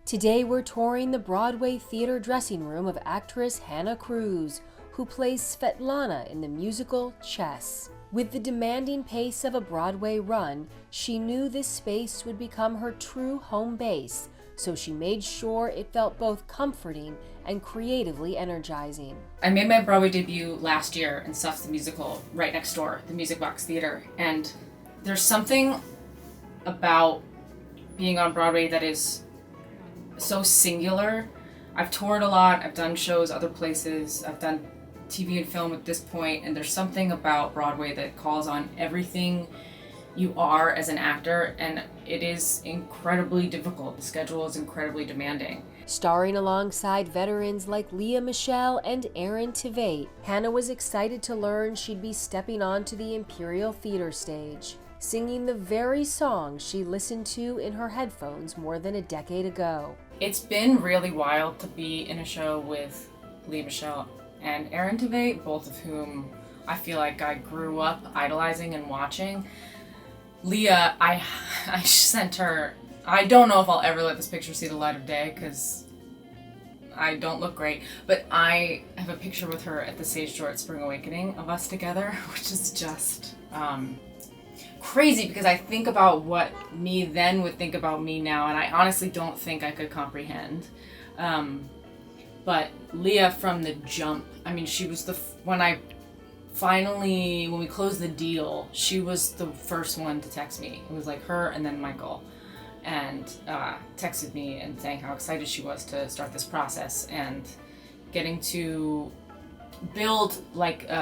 Today we're touring the Broadway theater dressing room of actress Hannah Cruz, who plays Svetlana in the musical Chess. With the demanding pace of a Broadway run, she knew this space would become her true home base, so she made sure it felt both comforting and creatively energizing. I made my Broadway debut last year in Stuff's the Musical right next door, the Music Box Theater, and there's something about being on Broadway that is so singular. I've toured a lot, I've done shows other places, I've done TV and film at this point, and there's something about Broadway that calls on everything you are as an actor, and it is incredibly difficult. The schedule is incredibly demanding. Starring alongside veterans like Michele and Tveit, Hannah was excited to learn she'd be stepping onto the Imperial Theatre stage, singing the very song she listened to in her headphones more than a decade ago. It's been really wild to be in a show with Michele and Tveit, both of whom I feel like I grew up idolizing and watching. Leah, I sent her, I don't know if I'll ever let this picture see the light of day because I don't look great, but I have a picture with her at the stage door at Spring Awakening of us together, which is just crazy because I think about what me then would think about me now, and I honestly don't think I could comprehend. But Leah from the jump, I mean, she was when we closed the deal, she was the first one to text me. It was like her and then Michael, and texted me and saying how excited she was to start this process and getting to build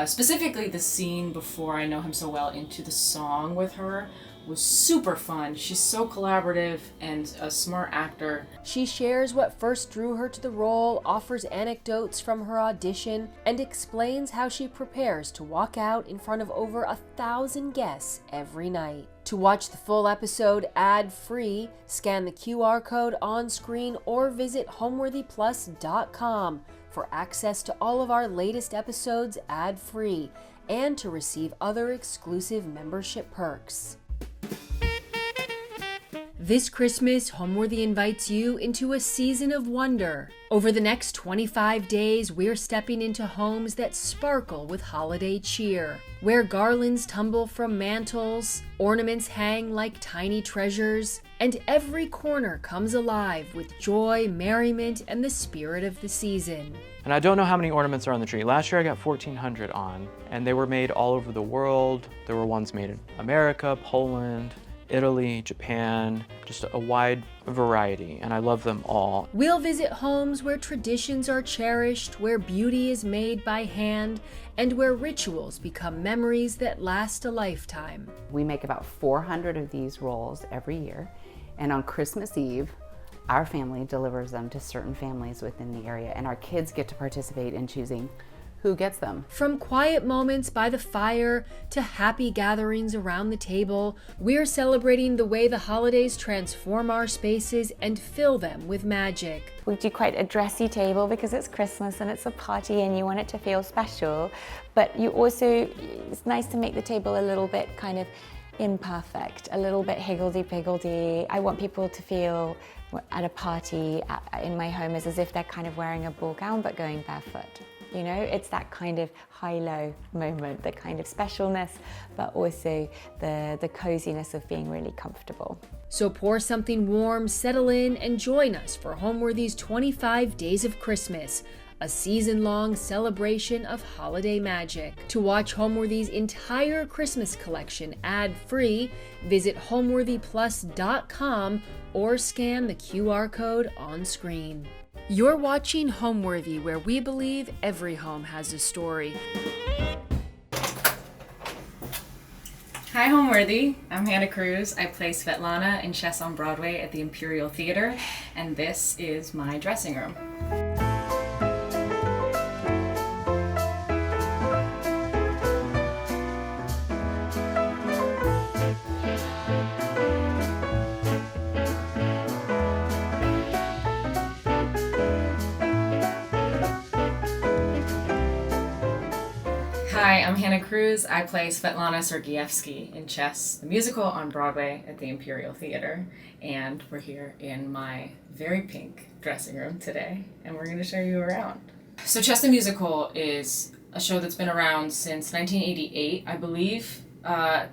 specifically the scene before I Know Him So Well into the song with her was super fun. She's so collaborative and a smart actor. She shares what first drew her to the role, offers anecdotes from her audition, and explains how she prepares to walk out in front of over 1,000 guests every night. To watch the full episode ad-free, scan the QR code on screen or visit homeworthyplus.com for access to all of our latest episodes ad-free and to receive other exclusive membership perks. This Christmas, Homeworthy invites you into a season of wonder. Over the next 25 days, we're stepping into homes that sparkle with holiday cheer, where garlands tumble from mantels, ornaments hang like tiny treasures, and every corner comes alive with joy, merriment, and the spirit of the season. And I don't know how many ornaments are on the tree. Last year I got 1,400 on, and they were made all over the world. There were ones made in America, Poland, Italy, Japan, just a wide variety, and I love them all. We'll visit homes where traditions are cherished, where beauty is made by hand, and where rituals become memories that last a lifetime. We make about 400 of these rolls every year, and on Christmas Eve, our family delivers them to certain families within the area, and our kids get to participate in choosing who gets them. From quiet moments by the fire to happy gatherings around the table, we're celebrating the way the holidays transform our spaces and fill them with magic. We do quite a dressy table because it's Christmas and it's a party and you want it to feel special, but it's nice to make the table a little bit kind of imperfect, a little bit higgledy-piggledy. I want people to feel at a party in my home as if they're kind of wearing a ball gown but going barefoot. You know, it's that kind of high-low moment, the kind of specialness, but also the coziness of being really comfortable. So pour something warm, settle in, and join us for Homeworthy's 25 Days of Christmas, a season-long celebration of holiday magic. To watch Homeworthy's entire Christmas collection ad-free, visit homeworthyplus.com or scan the QR code on screen. You're watching Homeworthy, where we believe every home has a story. Hi Homeworthy, I'm Hannah Cruz. I play Svetlana in Chess on Broadway at the Imperial Theatre, and this is my dressing room. Hi, Hi, I'm Hannah Cruz. I play Svetlana Sergeyevsky in Chess, the musical on Broadway at the Imperial Theatre. And we're here in my very pink dressing room today, and we're going to show you around. So Chess the Musical is a show that's been around since 1988, I believe.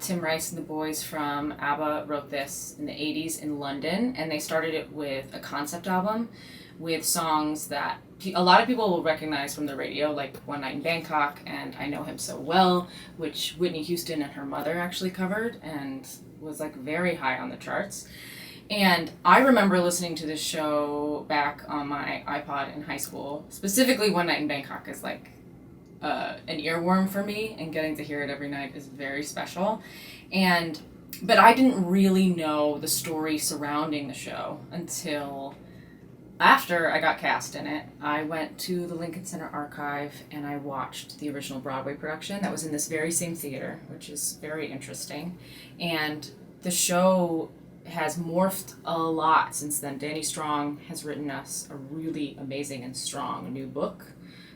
Tim Rice and the boys from ABBA wrote this in the 80s in London, and they started it with a concept album with songs that a lot of people will recognize from the radio, like One Night in Bangkok and I Know Him So Well, which Whitney Houston and her mother actually covered and was like very high on the charts. And I remember listening to this show back on my iPod in high school. Specifically, One Night in Bangkok is like an earworm for me, and getting to hear it every night is very special. But I didn't really know the story surrounding the show until after I got cast in it. I went to the Lincoln Center Archive and I watched the original Broadway production that was in this very same theater, which is very interesting. And the show has morphed a lot since then. Danny Strong has written us a really amazing and strong new book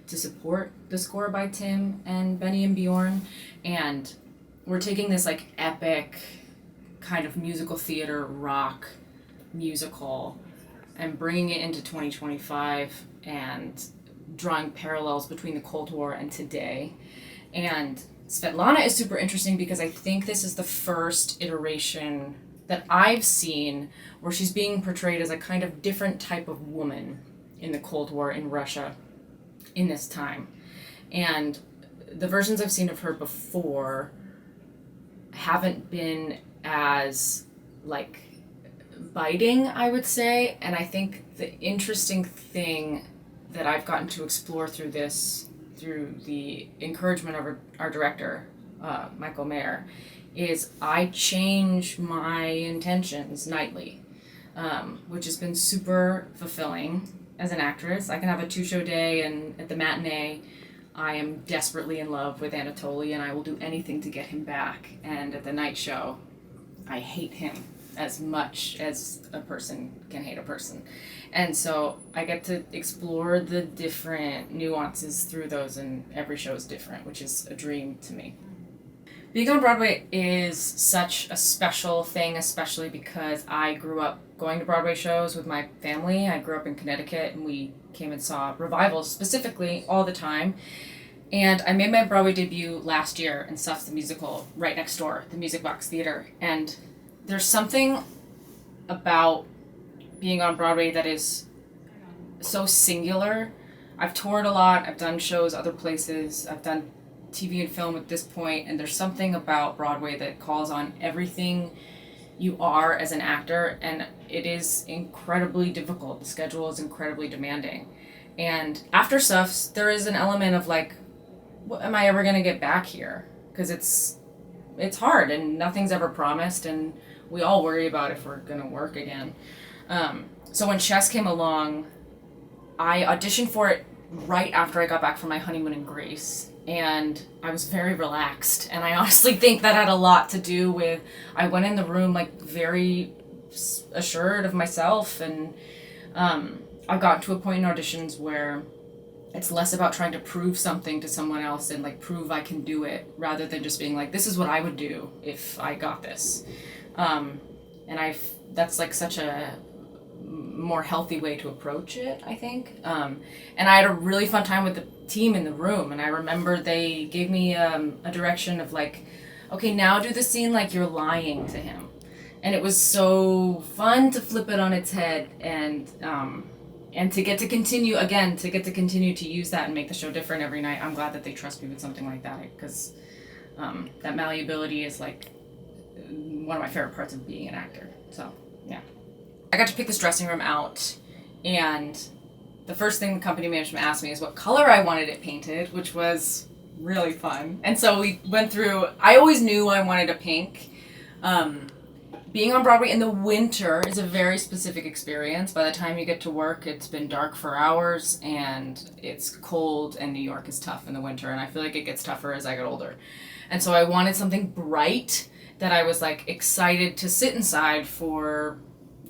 to support the score by Tim and Benny and Bjorn. And we're taking this like epic kind of musical theater rock musical and bringing it into 2025 and drawing parallels between the Cold War and today. And Svetlana is super interesting because I think this is the first iteration that I've seen where she's being portrayed as a kind of different type of woman in the Cold War in Russia in this time. And the versions I've seen of her before haven't been as like biting, I would say. And I think the interesting thing that I've gotten to explore through the encouragement of our director, Michael Mayer, is I change my intentions nightly, which has been super fulfilling as an actress. I can have a 2-show day, and at the matinee, I am desperately in love with Anatoly, and I will do anything to get him back. And at the night show, I hate him as much as a person can hate a person. And so I get to explore the different nuances through those, and every show is different, which is a dream to me. Being on Broadway is such a special thing, especially because I grew up going to Broadway shows with my family. I grew up in Connecticut, and we came and saw revivals specifically all the time. And I made my Broadway debut last year in Stuff's the Musical right next door, the Music Box Theater. And there's something about being on Broadway that is so singular. I've toured a lot, I've done shows other places, I've done TV and film at this point, and there's something about Broadway that calls on everything you are as an actor, and it is incredibly difficult. The schedule is incredibly demanding. And after Stuff's, there is an element of like, am I ever going to get back here? Because it's hard, and nothing's ever promised, and we all worry about if we're going to work again. So when Chess came along, I auditioned for it right after I got back from my honeymoon in Greece, and I was very relaxed, and I honestly think that had a lot to do with I went in the room like very assured of myself, and I've gotten to a point in auditions where it's less about trying to prove something to someone else and like prove I can do it, rather than just being like, this is what I would do if I got this. And that's like such a more healthy way to approach it, I think. And I had a really fun time with the team in the room, and I remember they gave me a direction of like, okay, now do the scene like you're lying to him. And it was so fun to flip it on its head, and to get to continue to use that and make the show different every night. I'm glad that they trust me with something like that, because that malleability is like one of my favorite parts of being an actor. So yeah, I got to pick this dressing room out, and the first thing the company management asked me is what color I wanted it painted, which was really fun. And so we went through, I always knew I wanted a pink. Being on Broadway in the winter is a very specific experience. By the time you get to work, it's been dark for hours, and it's cold, and New York is tough in the winter, and I feel like it gets tougher as I get older. And so I wanted something bright that I was like excited to sit inside for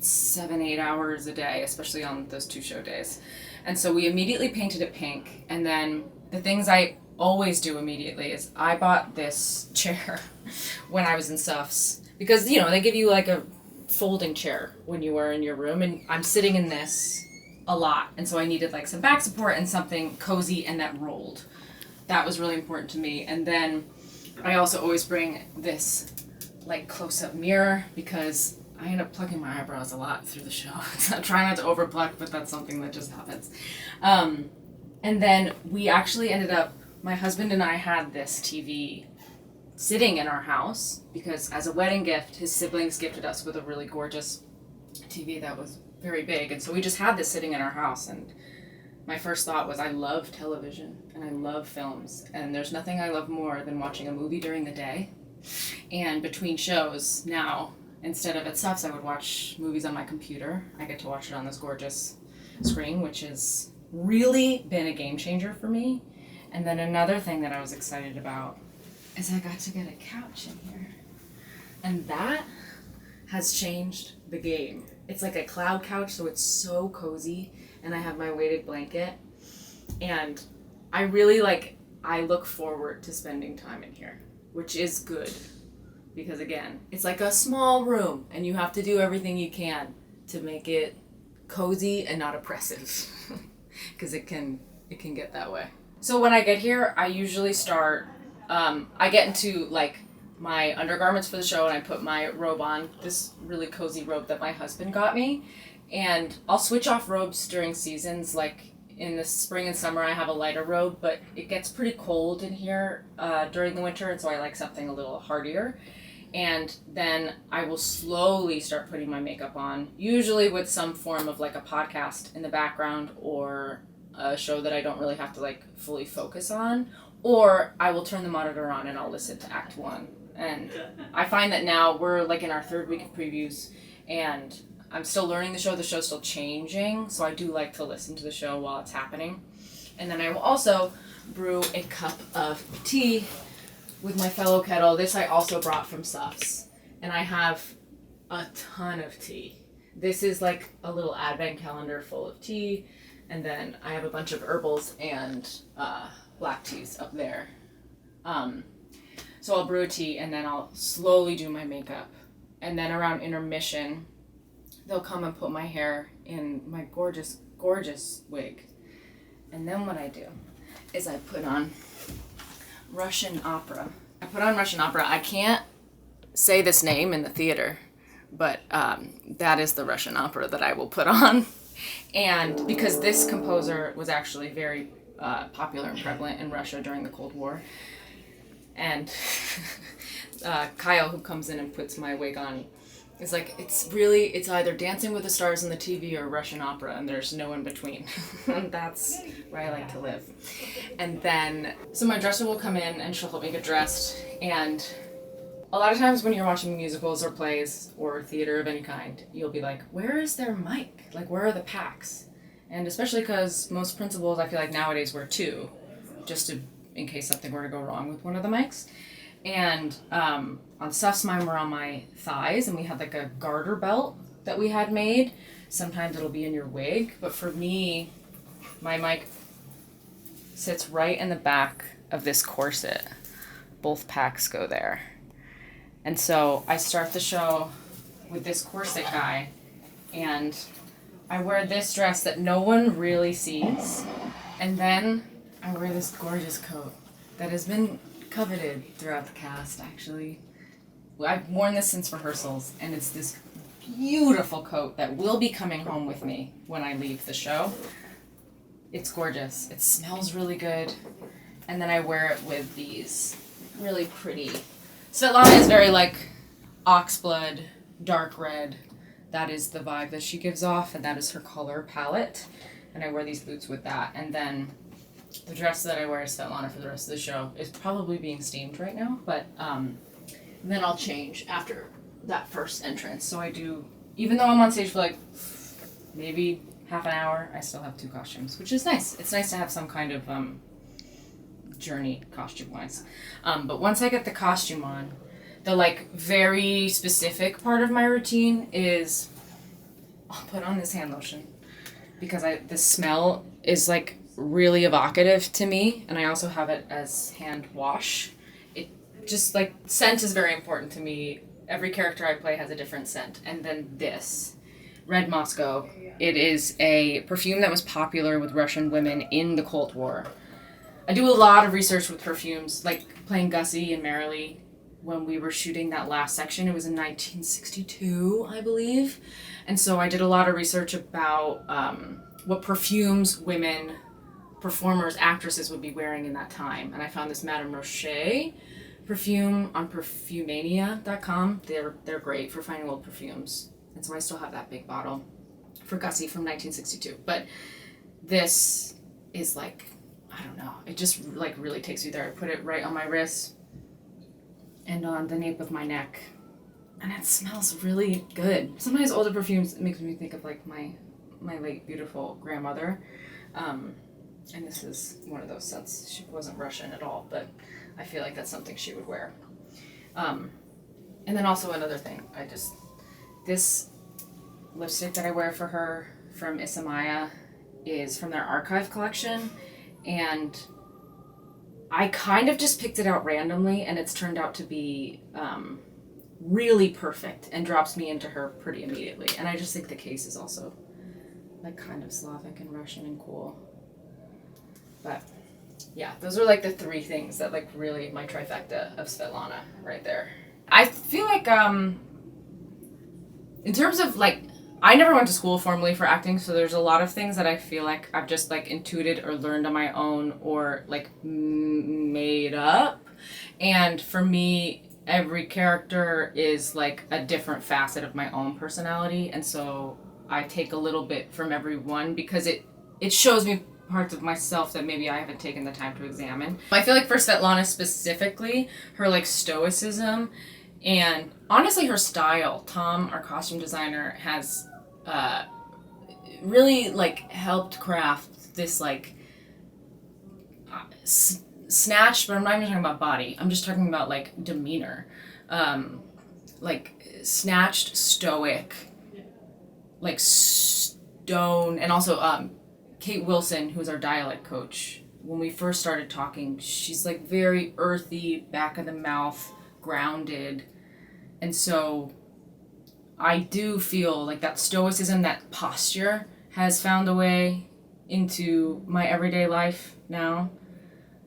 7-8 hours a day, especially on those 2 show days. And so we immediately painted it pink, and then the things I always do immediately is I bought this chair when I was in SUFs because, you know, they give you like a folding chair when you were in your room, and I'm sitting in this a lot, and so I needed like some back support and something cozy and that rolled. That was really important to me. And then I also always bring this like close-up mirror because I end up plucking my eyebrows a lot through the show. So I try not to over pluck, but that's something that just happens. And then we actually ended up, my husband and I had this TV sitting in our house because as a wedding gift, his siblings gifted us with a really gorgeous TV that was very big. And so we just had this sitting in our house. And my first thought was I love television and I love films. And there's nothing I love more than watching a movie during the day. And between shows now, instead of at SUFs, I would watch movies on my computer. I get to watch it on this gorgeous screen, which has really been a game changer for me. And then another thing that I was excited about is I got to get a couch in here. And that has changed the game. It's like a cloud couch, so it's so cozy, and I have my weighted blanket. And I really I look forward to spending time in here, which is good. Because again, it's like a small room, and you have to do everything you can to make it cozy and not oppressive. Because it can get that way. So when I get here, I usually start, I get into like my undergarments for the show and I put my robe on, this really cozy robe that my husband got me. And I'll switch off robes during seasons, like in the spring and summer I have a lighter robe, but it gets pretty cold in here during the winter, and so I like something a little hardier. And then I will slowly start putting my makeup on, usually with some form of like a podcast in the background or a show that I don't really have to like fully focus on, or I will turn the monitor on and I'll listen to Act 1. And I find that now we're like in our third week of previews and I'm still learning the show. The show's still changing, so I do like to listen to the show while it's happening. And then I will also brew a cup of tea with my fellow kettle. This I also brought from SUFs. And I have a ton of tea. This is like a little advent calendar full of tea. And then I have a bunch of herbals and black teas up there. So I'll brew a tea and then I'll slowly do my makeup. And then around intermission, they'll come and put my hair in my gorgeous, gorgeous wig. And then what I do is I put on Russian opera. I can't say this name in the theater, but that is the Russian opera that I will put on. And because this composer was actually very popular and prevalent in Russia during the Cold War. And Kyle, who comes in and puts my wig on, is like, it's either Dancing with the Stars on the TV or Russian opera, and there's no in between. And that's where I like to live. And then, so my dresser will come in and she'll help me get dressed. And a lot of times when you're watching musicals or plays or theater of any kind, you'll be like, where is their mic? Like, where are the packs? And especially because most principals, I feel like nowadays wear two, just in case something were to go wrong with one of the mics. And on SUFs, mine were on my thighs, and we had like a garter belt that we had made. Sometimes it'll be in your wig, but for me, my mic sits right in the back of this corset. Both packs go there. And so I start the show with this corset guy, and I wear this dress that no one really sees, and then I wear this gorgeous coat that has been coveted throughout the cast, actually. I've worn this since rehearsals, and it's this beautiful coat that will be coming home with me when I leave the show. It's gorgeous. It smells really good. And then I wear it with these really pretty... Svetlana is very like oxblood, dark red. That is the vibe that she gives off, and that is her color palette. And I wear these boots with that. And then the dress that I wear as Svetlana for the rest of the show is probably being steamed right now, but then I'll change after that first entrance. So I do, even though I'm on stage for like maybe half an hour, I still have two costumes, which is nice. It's nice to have some kind of journey costume-wise. But once I get the costume on, the like very specific part of my routine is I'll put on this hand lotion because the smell is like really evocative to me, and I also have it as hand wash. It just like, scent is very important to me. Every character I play has a different scent. And then this, Red Moscow. It is a perfume that was popular with Russian women in the Cold War. I do a lot of research with perfumes, like playing Gussie and Merrily. When we were shooting that last section, it was in 1962, I believe. And so I did a lot of research about what perfumes women, performers, actresses would be wearing in that time. And I found this Madame Rocher perfume on perfumania.com. They're great for finding old perfumes. And so I still have that big bottle for Gussie from 1962. But this is like, I don't know, it just like really takes you there. I put it right on my wrist and on the nape of my neck. And it smells really good. Sometimes older perfumes, it makes me think of like my late beautiful grandmother. And this is one of those scents. She wasn't Russian at all, but I feel like that's something she would wear. And then also another thing, this lipstick that I wear for her from Isamaya is from their archive collection, and I kind of just picked it out randomly, and it's turned out to be really perfect and drops me into her pretty immediately. And I just think the case is also like kind of Slavic and Russian and cool. But yeah, those are like the three things that like really my trifecta of Svetlana right there. I feel like in terms of like, I never went to school formally for acting, so there's a lot of things that I feel like I've just like intuited or learned on my own or like made up. And for me, every character is like a different facet of my own personality, and so I take a little bit from everyone because it shows me parts of myself that maybe I haven't taken the time to examine. I feel like for Svetlana specifically, her like stoicism and honestly her style, Tom, our costume designer, has really like helped craft this like snatched, but I'm not even talking about body. I'm just talking about like demeanor, like snatched, stoic, like stone, and also Kate Wilson, who's our dialect coach. When we first started talking, she's like very earthy, back of the mouth, grounded, and so I do feel like that stoicism, that posture, has found a way into my everyday life now.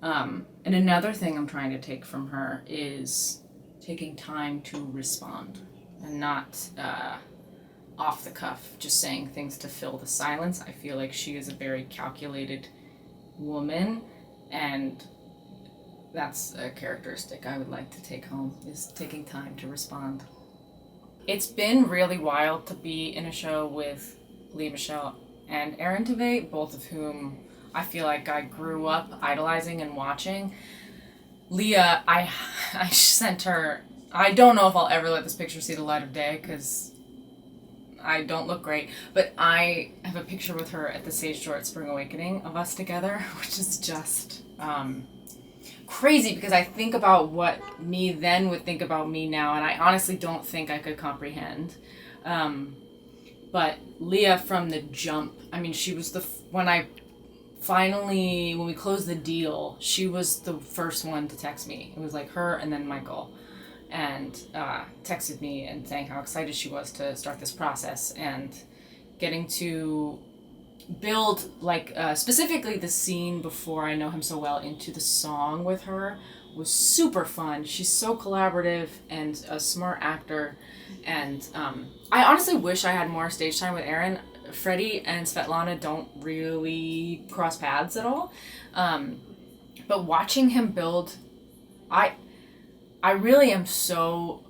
And another thing I'm trying to take from her is taking time to respond and not off the cuff, just saying things to fill the silence. I feel like she is a very calculated woman, and that's a characteristic I would like to take home, is taking time to respond. It's been really wild to be in a show with Michele and Aaron Tveit, both of whom I feel like I grew up idolizing and watching. Leah, I sent her, I don't know if I'll ever let this picture see the light of day because I don't look great, but I have a picture with her at the Stage Door at Spring Awakening of us together, which is just crazy because I think about what me then would think about me now, and I honestly don't think I could comprehend. But Leah from the jump, I mean, she was when we closed the deal, she was the first one to text me. It was like her and then Michael, and texted me and saying how excited she was to start this process and getting to build like specifically the scene Before I Know Him So Well into the song with her was super fun. She's so collaborative and a smart actor, and I honestly wish I had more stage time with Aaron. Freddie and Svetlana don't really cross paths at all, but watching him build, I really am so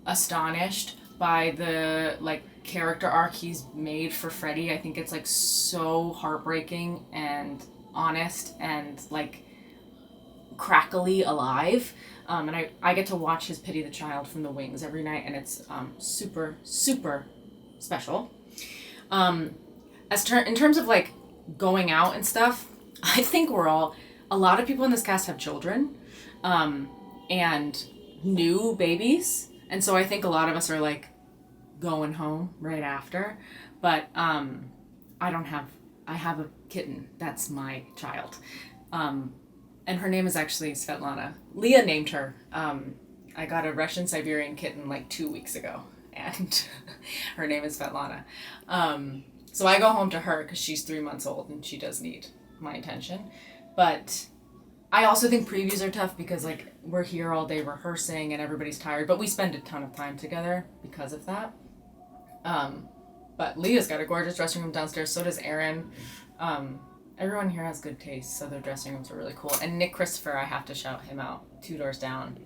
astonished by the like character arc he's made for Freddie. I think it's like so heartbreaking and honest and like crackly alive, and I get to watch his Pity the Child from the wings every night, and it's super special. In terms of like going out and stuff, I think a lot of people in this cast have children and new babies, and so I think a lot of us are like going home right after, but I don't have I have a kitten. That's my child. And her name is actually Svetlana. Leah named her. I got a Russian Siberian kitten like 2 weeks ago, and her name is Svetlana. So I go home to her because she's 3 months old and she does need my attention. But I also think previews are tough because like we're here all day rehearsing and everybody's tired, but we spend a ton of time together because of that. But Leah's got a gorgeous dressing room downstairs, so does Erin. Everyone here has good taste, so their dressing rooms are really cool. And Nick Christopher, I have to shout him out, 2 doors down.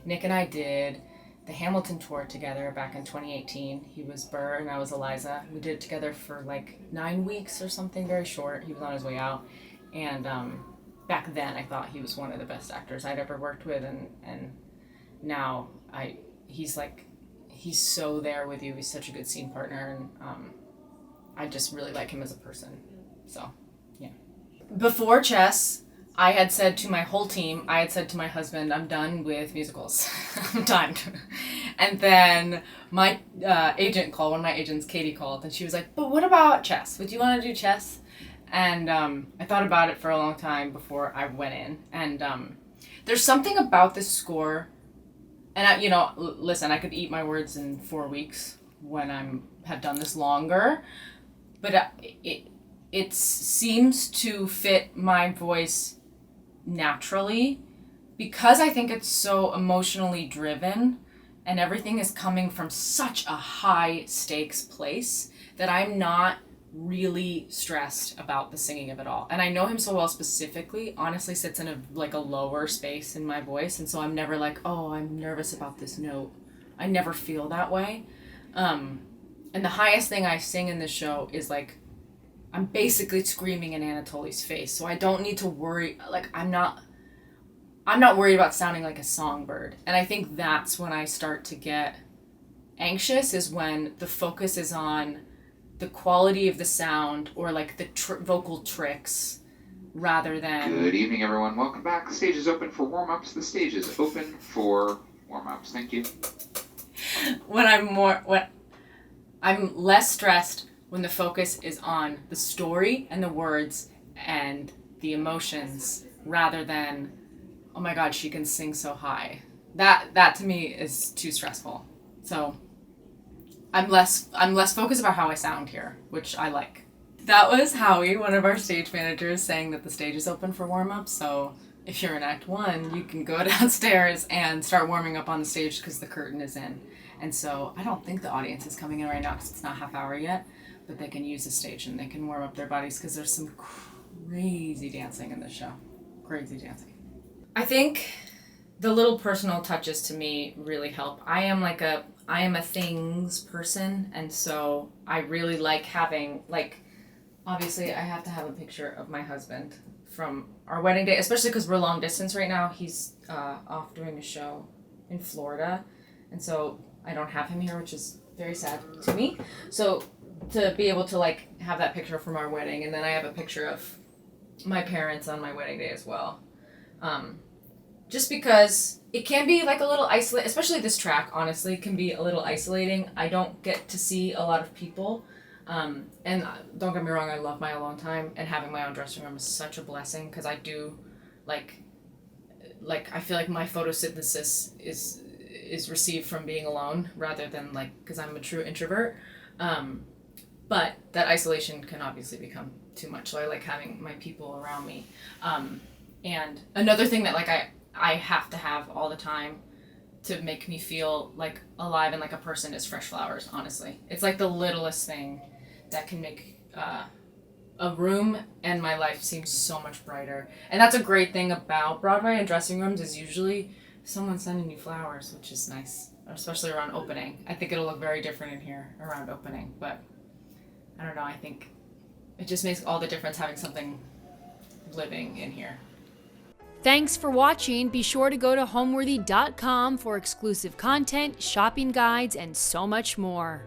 Nick and I did the Hamilton tour together back in 2018. He was Burr and I was Eliza. We did it together for like 9 weeks or something, very short. He was on his way out. And back then I thought he was one of the best actors I'd ever worked with, and now he's so there with you. He's such a good scene partner, and I just really like him as a person. So, yeah. Before chess, I had said to my whole team, I had said to my husband, I'm done with musicals. I'm done. And then my agent called, one of my agents, Katie, called, and she was like, but what about chess? Would you want to do chess? And I thought about it for a long time before I went in. And there's something about this score, and listen, I could eat my words in 4 weeks when have done this longer, but it seems to fit my voice naturally because I think it's so emotionally driven and everything is coming from such a high stakes place that I'm not really stressed about the singing of it all. And I know him so well specifically, honestly sits in a lower space in my voice, and so I'm never like, oh, I'm nervous about this note. I never feel that way. And the highest thing I sing in this show is like, I'm basically screaming in Anatoly's face, so I don't need to worry, like I'm not worried about sounding like a songbird. And I think that's when I start to get anxious, is when the focus is on the quality of the sound or like the vocal tricks rather than... Good evening, everyone. Welcome back. The stage is open for warm-ups. The stage is open for warm-ups. Thank you. When I'm less stressed when the focus is on the story and the words and the emotions rather than, oh my God, she can sing so high. That to me is too stressful. So I'm less focused about how I sound here, which I like. That was Howie, one of our stage managers, saying that the stage is open for warm-up. So if you're in Act 1, you can go downstairs and start warming up on the stage because the curtain is in. And so I don't think the audience is coming in right now because it's not half hour yet, but they can use the stage and they can warm up their bodies because there's some crazy dancing in this show. Crazy dancing. I think the little personal touches to me really help. I am a things person, and so I really like having, like, obviously I have to have a picture of my husband from our wedding day, especially because we're long distance right now. He's off doing a show in Florida, and so I don't have him here, which is very sad to me. So to be able to like have that picture from our wedding, and then I have a picture of my parents on my wedding day as well. Just because it can be like a little isolating, especially this track, honestly, can be a little isolating. I don't get to see a lot of people. And don't get me wrong, I love my alone time, and having my own dressing room is such a blessing because I do like I feel like my photosynthesis is received from being alone rather than like, because I'm a true introvert. But that isolation can obviously become too much. So I like having my people around me. And another thing that like I have to have all the time to make me feel like alive and like a person is fresh flowers, honestly. It's like the littlest thing that can make a room and my life seem so much brighter. And that's a great thing about Broadway and dressing rooms, is usually someone sending you flowers, which is nice, especially around opening. I think it'll look very different in here around opening, but I don't know, I think it just makes all the difference having something living in here. Thanks for watching. Be sure to go to homeworthy.com for exclusive content, shopping guides, and so much more.